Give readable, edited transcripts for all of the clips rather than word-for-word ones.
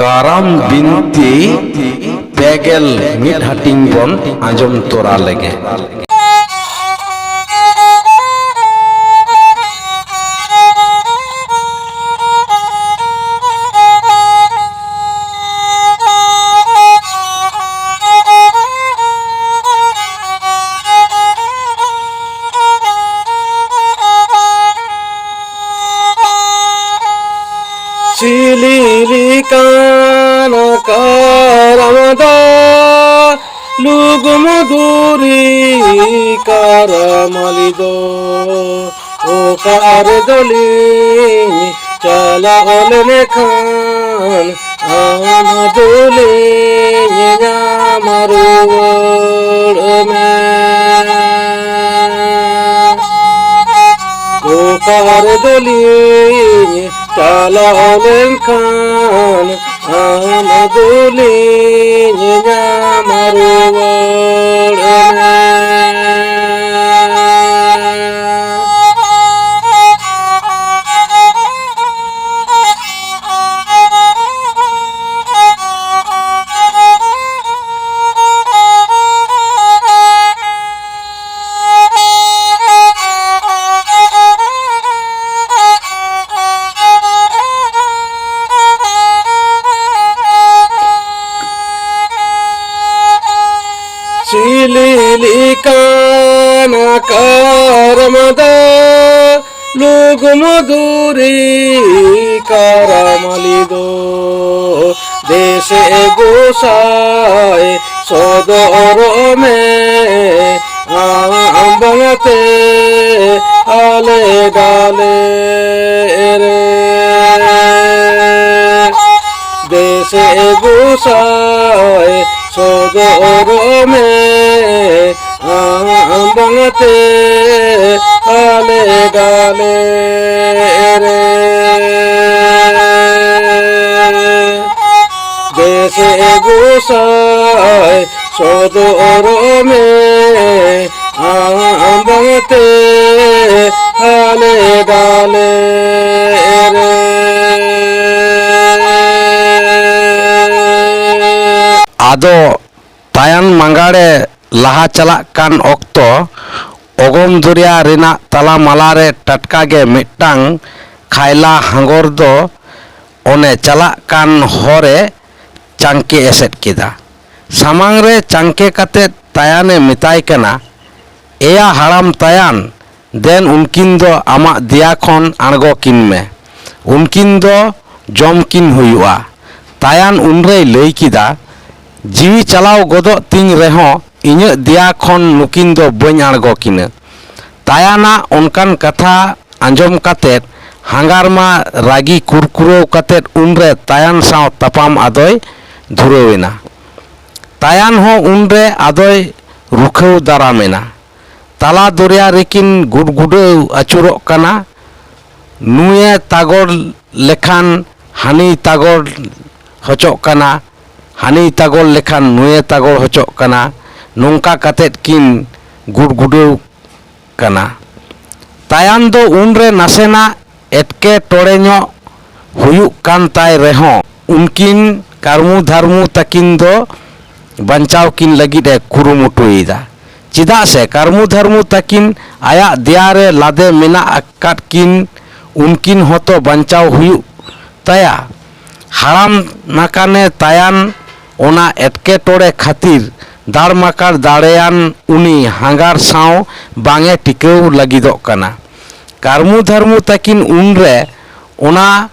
ᱠᱟᱨᱟᱢ ᱵᱤᱱᱛᱤ ᱯᱮᱜᱮᱞ ᱢᱤᱫ ᱦᱟᱹᱴᱤᱧ ᱵᱚᱱ ᱟᱸᱡᱚᱢ ᱛᱚᱨᱟ ᱞᱮᱜᱮ। Sililikan karamada lugumuduri karamalido o kardolini chala olene khan amadolini namarul me o kardolini chala olengkan amadolini namarul me Sililikan karamada lugumuduri karamalido deshe gosai sodoro me ambangate ale dale re deshe gosai sodoro me ambangate ale dale re deshe gosai sodoro me ambangate ale dale re ᱟᱫᱚ ᱛᱟᱭᱟᱱ ᱢᱟᱸᱜᱟᱲᱮ ᱞᱟᱦᱟ ᱪᱟᱞᱟᱜ ᱠᱟᱱ ᱚᱠᱛᱚ ᱚᱜᱚᱢ ᱫᱚᱨᱭᱟ ᱨᱮᱱᱟᱜ ᱛᱟᱞᱟ ᱢᱟᱞᱟᱨᱮ ᱴᱟᱴᱠᱟᱜᱮ ᱢᱤᱫᱴᱟᱝ ᱠᱷᱟᱭᱞᱟ ᱦᱟᱸᱜᱚᱨ ᱫᱚ ᱚᱱᱮ ᱪᱟᱞᱟᱜ ᱠᱟᱱ ᱦᱚᱨᱮ ᱪᱟᱝᱠᱮ ᱮᱥᱮᱫ ᱠᱮᱫᱟ। ᱥᱟᱢᱟᱝ ᱨᱮ ᱪᱟᱝᱠᱮ ᱠᱟᱛᱮᱫ ᱛᱟᱭᱟᱱᱮ ᱢᱮᱛᱟᱭ ᱠᱟᱱᱟ, ᱮᱭᱟ ᱦᱟᱲᱟᱢ ᱛᱟᱭᱟᱱ, ᱫᱮᱱ ᱩᱱᱠᱤᱱ ᱫᱚ ᱟᱢᱟᱜ ᱫᱮᱭᱟ ᱠᱷᱚᱱ ᱟᱬᱜᱚ ᱠᱤᱱ ᱢᱮ, ᱩᱱᱠᱤᱱ ᱫᱚ ᱡᱚᱢ ᱠᱤᱱ ᱦᱩᱭᱩᱜᱼᱟ। ᱛᱟᱭᱟᱱ ᱩᱱᱨᱮᱭ ᱞᱟᱹᱭ ᱠᱮᱫᱟ, ᱡᱤᱣᱤ ᱪᱟᱞᱟᱣ ᱜᱚᱫᱚᱜ ᱛᱤᱧ ᱨᱮᱦᱚᱸ ᱤᱧᱟᱹᱜ ᱫᱮᱭᱟ ᱠᱷᱚᱱ ᱱᱩᱠᱤᱱ ᱫᱚ ᱵᱟᱹᱧ ᱟᱬᱜᱚ ᱠᱤᱱᱟ। ᱛᱟᱭᱟᱱᱟᱜ ᱚᱱᱠᱟᱱ ᱠᱟᱛᱷᱟ ᱟᱸᱡᱚᱢ ᱠᱟᱛᱮᱫ ᱦᱟᱸᱜᱟᱨ ᱢᱟ ᱨᱟᱹᱜᱤ ᱠᱩᱨᱠᱩᱨᱟᱹᱣ ᱠᱟᱛᱮᱫ ᱩᱱᱨᱮ ᱛᱟᱭᱟᱱ ᱥᱟᱶ ᱛᱟᱯᱟᱢ ᱟᱫᱚᱭ ᱫᱷᱩᱨᱟᱹᱣᱮᱱᱟ। ᱛᱟᱭᱟᱱ ᱦᱚᱸ ᱩᱱᱨᱮ ᱟᱫᱚᱭ ᱨᱩᱠᱷᱟᱹᱣ ᱫᱟᱨᱟᱢᱮᱱᱟ। ᱛᱟᱞᱟ ᱫᱚᱨᱭᱟ ᱨᱮᱠᱤᱱ ᱜᱩᱰᱜᱩᱰᱟᱹᱣ ᱟᱹᱪᱩᱨᱚᱜ ᱠᱟᱱᱟ। ᱱᱩᱭᱮ ᱛᱟᱜᱚᱲ ᱞᱮᱠᱷᱟᱱ ᱦᱟᱹᱱᱤᱭ ᱛᱟᱜᱚᱲ ᱦᱚᱪᱚᱜ ᱠᱟᱱᱟ, ᱦᱟᱹᱱᱤᱭ ᱛᱟᱜᱚᱲ ᱞᱮᱠᱷᱟᱱ ᱱᱩᱭᱮ ᱛᱟᱜᱚᱲ ᱦᱚᱪᱚᱜ ᱠᱟᱱᱟ। ᱱᱚᱝᱠᱟ ᱠᱟᱛᱮᱫ ᱠᱤᱱ ᱜᱩᱰᱜᱩᱰᱟᱹᱣ ᱠᱟᱱᱟ। ᱛᱟᱭᱟᱱ ᱫᱚ ᱩᱱᱨᱮ ᱱᱟᱥᱮᱱᱟᱜ ᱮᱴᱠᱮᱴᱚᱬᱮ ᱧᱚᱜ ᱦᱩᱭᱩᱜ ᱠᱟᱱ ᱛᱟᱭ ᱨᱮᱦᱚᱸ ᱩᱱᱠᱤᱱ ᱠᱟᱹᱨᱢᱩ ᱫᱷᱟᱨᱢᱩ ᱛᱟᱹᱠᱤᱱ ᱫᱚ ᱵᱟᱧᱪᱟᱣ ᱠᱤᱱ ᱞᱟᱹᱜᱤᱫ ᱮ ᱠᱩᱨᱩᱢᱩᱴᱩᱭᱮᱫᱟ। ᱪᱮᱫᱟᱜ ᱥᱮ ᱠᱟᱹᱨᱢᱩ ᱫᱷᱟᱨᱢᱩ ᱛᱟᱹᱠᱤᱱ ᱟᱭᱟᱜ ᱫᱮᱭᱟᱨᱮ ᱞᱟᱫᱮ ᱢᱮᱱᱟᱜ ᱟᱠᱟᱫ ᱠᱤᱱ, ᱩᱱᱠᱤᱱ ᱦᱚᱸᱛᱚ ᱵᱟᱧᱪᱟᱣ ᱦᱩᱭᱩᱜ ᱛᱟᱭᱟ। ᱦᱟᱲᱟᱢ ᱱᱟᱠᱟᱱᱮ ᱛᱟᱭᱟᱱ ᱚᱱᱟ ᱮᱴᱠᱮᱴᱚᱬᱮ ᱠᱷᱟᱹᱛᱤᱨ ᱫᱟᱲᱢᱟᱠᱟᱲ ᱫᱟᱲᱮᱭᱟᱱ ᱩᱱᱤ ᱦᱟᱸᱜᱟᱨ ᱥᱟᱶ ᱵᱟᱝᱮ ᱴᱤᱠᱟᱹᱣ ᱞᱟᱹᱜᱤᱫᱚᱜ ᱠᱟᱱᱟ। ᱠᱟᱹᱨᱢᱩ ᱫᱷᱟᱨᱢᱩ ᱛᱟᱹᱠᱤᱱ ᱩᱱᱨᱮ ᱚᱱᱟ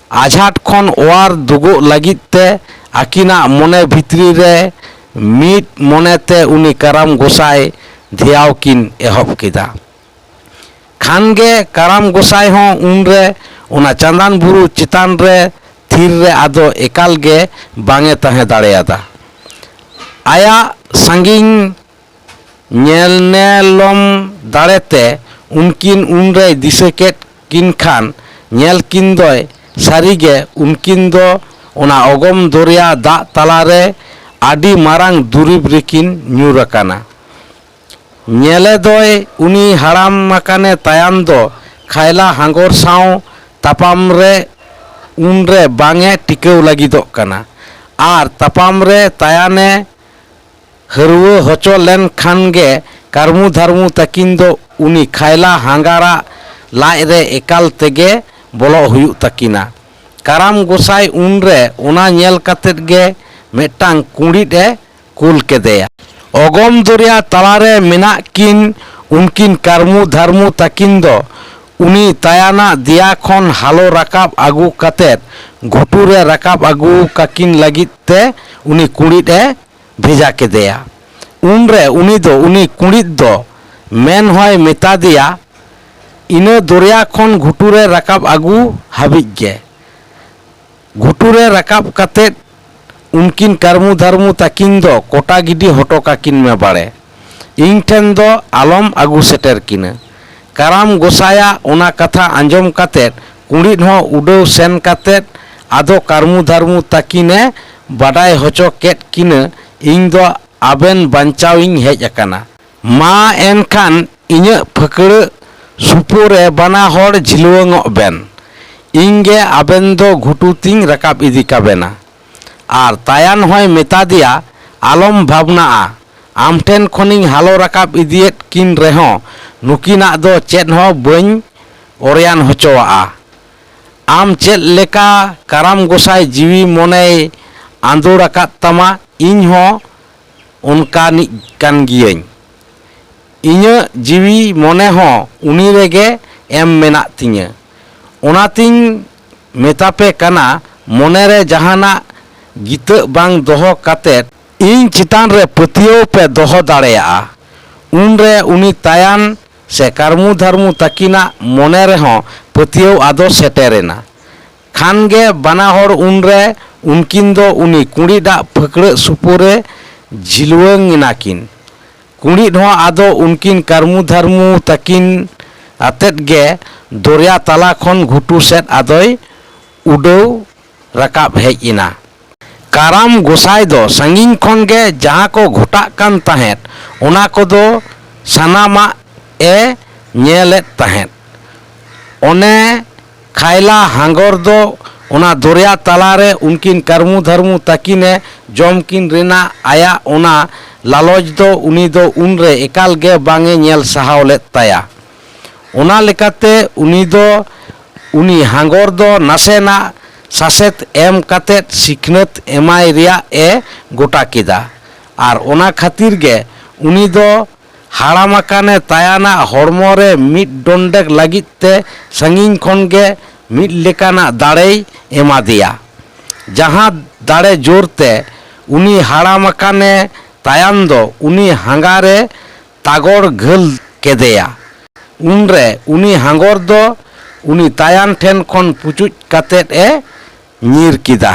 ᱟᱡᱷᱟᱴ ᱠᱷᱚᱱ ᱚᱣᱟᱨ ᱫᱩᱜᱩᱜ ᱞᱟᱹᱜᱤᱫ ᱛᱮ ᱟᱹᱠᱤᱱᱟᱜ ᱢᱚᱱᱮ ᱵᱷᱤᱛᱨᱤ ᱨᱮ ᱢᱤᱫ ᱢᱚᱱᱮᱛᱮ ᱩᱱᱤ ᱠᱟᱨᱟᱢ ᱜᱚᱸᱥᱟᱭ ᱫᱷᱮᱭᱟᱣ ᱠᱤᱱ ᱮᱦᱚᱵ ᱠᱮᱫᱟ। ᱠᱷᱟᱱᱜᱮ ᱠᱟᱨᱟᱢ ᱜᱚᱸᱥᱟᱭ ᱦᱚᱸ ᱩᱱᱨᱮ ᱚᱱᱟ ᱪᱟᱸᱫᱟᱱ ᱵᱩᱨᱩ ᱪᱮᱛᱟᱱ ᱨᱮ ᱛᱷᱤᱨ ᱨᱮ ᱟᱫᱚ ᱮᱠᱟᱞ ᱜᱮ ᱵᱟᱝᱮ ᱛᱟᱦᱮᱸ ᱫᱟᱲᱮᱭᱟᱫᱟ। ᱟᱭᱟᱜ ᱥᱟᱺᱜᱤᱧ ᱧᱮᱞᱱᱮᱞᱚᱢ ᱫᱟᱲᱮᱛᱮ ᱩᱱᱠᱤᱱ ᱩᱱᱨᱮᱭ ᱫᱤᱥᱟᱹ ᱠᱮᱫ ᱠᱤᱱ ᱠᱷᱟᱱ ᱧᱮᱞ ᱠᱤᱱ ᱫᱚᱭ ᱥᱟᱹᱨᱤᱜᱮ ᱩᱱᱠᱤᱱ ᱫᱚ ᱚᱱᱟ ᱚᱜᱚᱢ ᱫᱚᱨᱭᱟ ᱫᱟᱜ ᱛᱟᱞᱟᱨᱮ ᱟᱹᱰᱤ ᱢᱟᱨᱟᱝ ᱫᱩᱨᱤᱵ ᱨᱮᱠᱤᱱ ᱧᱩᱨ ᱟᱠᱟᱱᱟ। ᱧᱮᱞᱮ ᱫᱚᱭ ᱩᱱᱤ ᱦᱟᱲᱟᱢ ᱟᱠᱟᱱᱮ ᱛᱟᱭᱟᱱ ᱫᱚ ᱠᱷᱟᱭᱞᱟ ᱦᱟᱸᱜᱚᱨ ᱥᱟᱶ ᱛᱟᱯᱟᱢ ᱨᱮ ᱩᱱᱨᱮ ᱵᱟᱝᱮ ᱴᱤᱠᱟᱹᱣ ᱞᱟᱹᱜᱤᱫᱚᱜ ᱠᱟᱱᱟ ᱟᱨ ᱛᱟᱯᱟᱢ ᱨᱮ ᱛᱟᱭᱟᱱᱮ ᱦᱟᱹᱨᱣᱟᱹ ᱦᱚᱪᱚ ᱞᱮᱱ ᱠᱷᱟᱱ ᱜᱮ ᱠᱟᱹᱨᱢᱩ ᱫᱷᱟᱨᱢᱩ ᱛᱟᱹᱠᱤᱱ ᱫᱚ ᱩᱱᱤ ᱠᱷᱟᱭᱞᱟ ᱦᱟᱸᱜᱟᱨᱟᱜ ᱞᱟᱡ ᱨᱮ ᱮᱠᱟᱞ ᱛᱮᱜᱮ ᱵᱚᱞᱚᱜ ᱦᱩᱭᱩᱜ ᱛᱟᱹᱠᱤᱱᱟ᱾ ᱠᱟᱨᱟᱢ ᱜᱚᱸᱥᱟᱭ ᱩᱱᱨᱮ ᱚᱱᱟ ᱧᱮᱞ ᱠᱟᱛᱮᱫ ᱜᱮ ᱢᱤᱫᱴᱟᱝ ᱠᱩᱲᱤᱫ ᱮ ᱠᱩᱞ ᱠᱮᱫᱮᱭᱟ᱾ ᱚᱜᱚᱢ ᱫᱚᱨᱭᱟ ᱛᱟᱞᱟᱨᱮ ᱢᱮᱱᱟᱜ ᱠᱤᱱ ᱩᱱᱠᱤᱱ ᱠᱟᱹᱨᱢᱩ ᱫᱷᱟᱨᱢᱩ ᱛᱟᱹᱠᱤᱱ ᱫᱚ ᱩᱱᱤ ᱛᱟᱭᱟᱱᱟᱜ ᱫᱮᱭᱟ ᱠᱷᱚᱱ ᱦᱟᱞᱚ ᱨᱟᱠᱟᱵ ᱟᱹᱜᱩ ᱠᱟᱛᱮᱫ ᱜᱷᱩᱴᱩᱨᱮ ᱨᱟᱠᱟᱵ ᱟᱹᱜᱩ ᱠᱟᱠᱤᱱ ᱞᱟᱹᱜᱤᱫ te ᱩᱱᱤ ᱠᱩᱲᱤᱫ ᱮ ᱵᱷᱮᱡᱟ ᱠᱮᱫᱮᱭᱟ᱾ ᱩᱱᱨᱮ ᱩᱱᱤ ᱫᱚ ᱩᱱᱤ ᱠᱩᱲᱤᱫ ᱫᱚ ᱢᱮᱱ ᱦᱚᱸᱭ ᱢᱮᱛᱟ ᱫᱮᱭᱟ ᱤᱱᱟᱹ ᱫᱚᱨᱭᱟ ᱠᱷᱚᱱ ᱜᱷᱩᱴᱩᱨᱮ ᱨᱟᱠᱟᱵ ᱟᱹᱜᱩ ᱦᱟᱹᱵᱤᱡ ᱜᱮ᱾ ᱜᱷᱩᱴᱩᱨᱮ ᱨᱟᱠᱟᱵ ᱠᱟᱛᱮᱫ ᱩᱱᱠᱤᱱ ᱠᱟᱹᱨᱢᱩ ᱫᱷᱟᱨᱢᱩ ᱛᱟᱹᱠᱤᱱ ᱫᱚ ᱠᱚᱴᱟ ᱜᱤᱰᱤ ᱦᱚᱴᱚ ᱠᱟᱠᱤᱱ ᱢᱮ ᱵᱟᱲᱮ, ᱤᱧ ᱴᱷᱮᱱ ᱫᱚ ᱟᱞᱚᱢ ᱟᱹᱜᱩ ᱥᱮᱴᱮᱨ ᱠᱤᱱᱟᱹ᱾ ᱠᱟᱨᱟᱢ ᱜᱚᱸᱥᱟᱭᱟᱜ ᱚᱱᱟ ᱠᱟᱛᱷᱟ ᱟᱸᱡᱚᱢ ᱠᱟᱛᱮᱫ ᱠᱩᱲᱤᱫ ᱦᱚᱸ ᱩᱰᱟᱹᱣ ᱥᱮᱱ ᱠᱟᱛᱮᱫ ᱟᱫᱚ ᱠᱟᱹᱨᱢᱩ ᱫᱷᱟᱨᱢᱩ ᱛᱟᱹᱠᱤᱱᱮ ᱵᱟᱰᱟᱭ ᱦᱚᱪᱚ ᱠᱮᱫ ᱠᱤᱱᱟᱹ ᱤᱧ ᱫᱚ ᱟᱵᱮᱱ ᱵᱟᱧᱪᱟᱣᱤᱧ ᱦᱮᱡ ᱟᱠᱟᱱᱟ᱾ ᱢᱟ ᱮᱱᱠᱷᱟᱱ ᱤᱧᱟᱹᱜ ᱯᱷᱟᱹᱠᱲᱟᱹᱜ ᱥᱩᱯᱩ ᱨᱮ ᱵᱟᱱᱟ ᱦᱚᱲ ᱡᱷᱤᱞᱣᱟᱹᱝᱚᱜ ᱵᱮᱱ, ᱤᱧᱜᱮ ᱟᱵᱮᱱ ᱫᱚ ᱜᱷᱩᱴᱩ ᱛᱤᱧ ᱨᱟᱠᱟᱵ ᱤᱫᱤ ᱠᱟᱵᱮᱱᱟ᱾ ᱟᱨ ᱛᱟᱭᱟᱱ ᱦᱚᱸᱭ ᱢᱮᱛᱟ ᱫᱮᱭᱟ ᱟᱞᱚᱢ ᱵᱷᱟᱵᱽᱱᱟᱜᱼᱟ, ᱟᱢ ᱴᱷᱮᱱ ᱠᱷᱚᱱᱤᱧ ᱦᱟᱞᱚ ᱨᱟᱠᱟᱵ ᱤᱫᱤᱭᱮᱫ ᱠᱤᱱ ᱨᱮᱦᱚᱸ ᱱᱩᱠᱤᱱᱟᱜ ᱫᱚ ᱪᱮᱫ ᱦᱚᱸ ᱵᱟᱹᱧ ᱚᱨᱮᱭᱟᱱ ᱦᱚᱪᱚᱣᱟᱜᱼᱟ᱾ ᱟᱢ ᱪᱮᱫ ᱞᱮᱠᱟ ᱠᱟᱨᱟᱢ ᱜᱚᱸᱥᱟᱭ ᱡᱤᱣᱤ ᱢᱚᱱᱮᱭ ᱟᱸᱫᱳᱲ ᱟᱠᱟᱫ ᱛᱟᱢᱟ ᱤᱧ ᱦᱚᱸ ᱚᱱᱠᱟᱱᱤᱡ ᱠᱟᱱ ᱜᱤᱭᱟᱹᱧ, ᱤᱧᱟᱹᱜ ᱡᱤᱣᱤ ᱢᱚᱱᱮ ᱦᱚᱸ ᱩᱱᱤ ᱨᱮᱜᱮ ᱮᱢ ᱢᱮᱱᱟᱜ ᱛᱤᱧᱟᱹ᱾ ᱚᱱᱟᱛᱤᱧ ᱢᱮᱛᱟᱯᱮ ᱠᱟᱱᱟ ᱢᱚᱱᱮᱨᱮ ᱡᱟᱦᱟᱱᱟᱜ ᱜᱤᱛᱟᱹᱜ ᱵᱟᱝ ᱫᱚᱦᱚ ᱠᱟᱛᱮᱫ ᱤᱧ ᱪᱮᱛᱟᱱ ᱨᱮ ᱯᱟᱹᱛᱭᱟᱹᱣ ᱯᱮ ᱫᱚᱦᱚ ᱫᱟᱲᱮᱭᱟᱜᱼᱟ᱾ ᱩᱱᱨᱮ ᱩᱱᱤ ᱛᱟᱭᱟᱱ ᱥᱮ ᱠᱟᱹᱨᱢᱩ ᱫᱷᱟᱨᱢᱩ ᱛᱟᱹᱠᱤᱱᱟᱜ ᱢᱚᱱᱮ ᱨᱮᱦᱚᱸ ᱯᱟᱹᱛᱭᱟᱹᱣ ᱟᱫᱚ ᱥᱮᱴᱮᱨᱮᱱᱟ᱾ ᱠᱷᱟᱱ ᱜᱮ ᱵᱟᱱᱟ ᱦᱚᱲ ᱩᱱᱨᱮ ᱩᱱᱠᱤᱱ ᱫᱚ ᱩᱱᱤ ᱠᱩᱲᱤᱫᱟᱜ ᱯᱷᱟᱹᱠᱲᱟᱹᱜ ᱥᱩᱯᱩ ᱨᱮ ᱡᱷᱤᱞᱣᱟᱹᱝ ᱮᱱᱟᱠᱤᱱ᱾ ᱠᱩᱲᱤᱫ ᱦᱚᱸ ᱟᱫᱚ ᱩᱱᱠᱤᱱ ᱠᱟᱹᱨᱢᱩ ᱫᱷᱟᱨᱢᱩ ᱛᱟᱹᱠᱤᱱ ᱟᱛᱮᱫ ᱜᱮ ᱫᱚᱨᱭᱟ ᱛᱟᱞᱟ ᱠᱷᱚᱱ ᱜᱷᱩᱴᱩ ᱥᱮᱫ ᱟᱫᱚᱭ ᱩᱰᱟᱹᱣ ᱨᱟᱠᱟᱵ ᱦᱮᱡ ᱮᱱᱟ᱾ ᱠᱟᱨᱟᱢ ᱜᱚᱸᱥᱟᱭ ᱫᱚ ᱥᱟᱺᱜᱤᱧ ᱠᱷᱚᱱ ᱜᱮ ᱡᱟᱦᱟᱸ ᱠᱚ ᱜᱷᱚᱴᱟᱜ ᱠᱟᱱ ᱛᱟᱦᱮᱸᱫ ᱚᱱᱟ ᱠᱚᱫᱚ ᱥᱟᱱᱟᱢᱟᱜ ᱮ ᱧᱮᱞᱮᱫ ᱛᱟᱦᱮᱸᱫ᱾ ᱚᱱᱮ ᱠᱷᱟᱭᱞᱟ ᱦᱟᱸᱜᱚᱨ ᱫᱚ ᱚᱱᱟ ᱫᱚᱨᱭᱟ ᱛᱟᱞᱟᱨᱮ ᱩᱱᱠᱤᱱ ᱠᱟᱹᱨᱢᱩ ᱫᱷᱟᱨᱢᱩ ᱛᱟᱹᱠᱤᱱᱮ ᱡᱚᱢ ᱠᱤᱱ ᱨᱮᱱᱟᱜ ᱟᱭᱟᱜ ᱚᱱᱟ ᱞᱟᱞᱚᱪ ᱫᱚ ᱩᱱᱤ ᱫᱚ ᱩᱱᱨᱮ ᱮᱠᱟᱞ ᱜᱮ ᱵᱟᱝ ᱮ ᱧᱮᱞ ᱥᱟᱦᱟᱣ ᱞᱮᱫ ᱛᱟᱭᱟ᱾ ᱚᱱᱟ ᱞᱮᱠᱟᱛᱮ ᱩᱱᱤ ᱫᱚ ᱩᱱᱤ ᱦᱟᱸᱜᱚᱨ ᱫᱚ ᱱᱟᱥᱮᱱᱟᱜ ᱥᱟᱥᱮᱛ ᱮᱢ ᱠᱟᱛᱮᱫ ᱥᱤᱠᱷᱱᱟᱹᱛ ᱮᱢᱟᱭ ᱨᱮᱭᱟᱜ ᱮ ᱜᱚᱴᱟ ᱠᱮᱫᱟ᱾ ᱟᱨ ᱚᱱᱟ ᱠᱷᱟᱹᱛᱤᱨ ᱜᱮ ᱩᱱᱤ ᱫᱚ ᱦᱟᱲᱟᱢᱟᱠᱟᱱᱮ ᱛᱟᱭᱟᱱᱟᱜ ᱦᱚᱲᱢᱚ ᱨᱮ ᱢᱤᱫ ᱰᱚᱸᱰᱮᱠ ᱞᱟᱹᱜᱤᱫ ᱛᱮ ᱥᱟᱺᱜᱤᱧ ᱠᱷᱚᱱ ᱜᱮ ᱢᱤᱫ ᱞᱮᱠᱟᱱᱟᱜ ᱫᱟᱲᱮᱭ ᱮᱢᱟ ᱫᱮᱭᱟ, ᱡᱟᱦᱟᱸ ᱫᱟᱲᱮ ᱡᱳᱨᱛᱮ ᱩᱱᱤ ᱦᱟᱲᱟᱢᱟᱠᱟᱱᱮ ᱛᱟᱭᱟᱱ ᱫᱚ ᱩᱱᱤ ᱦᱟᱸᱜᱟᱨᱮ ᱛᱟᱜᱚᱲ ᱜᱷᱟᱹᱞ ᱠᱮᱫᱮᱭᱟ᱾ ᱩᱱᱨᱮ ᱩᱱᱤ ᱦᱟᱸᱜᱚᱨ ᱫᱚ ᱩᱱᱤ ᱛᱟᱭᱟᱱ ᱴᱷᱮᱱ ᱠᱷᱚᱱ ᱯᱩᱪᱩᱡ ᱠᱟᱛᱮᱫ ᱮ ᱧᱤᱨ ᱠᱮᱫᱟ᱾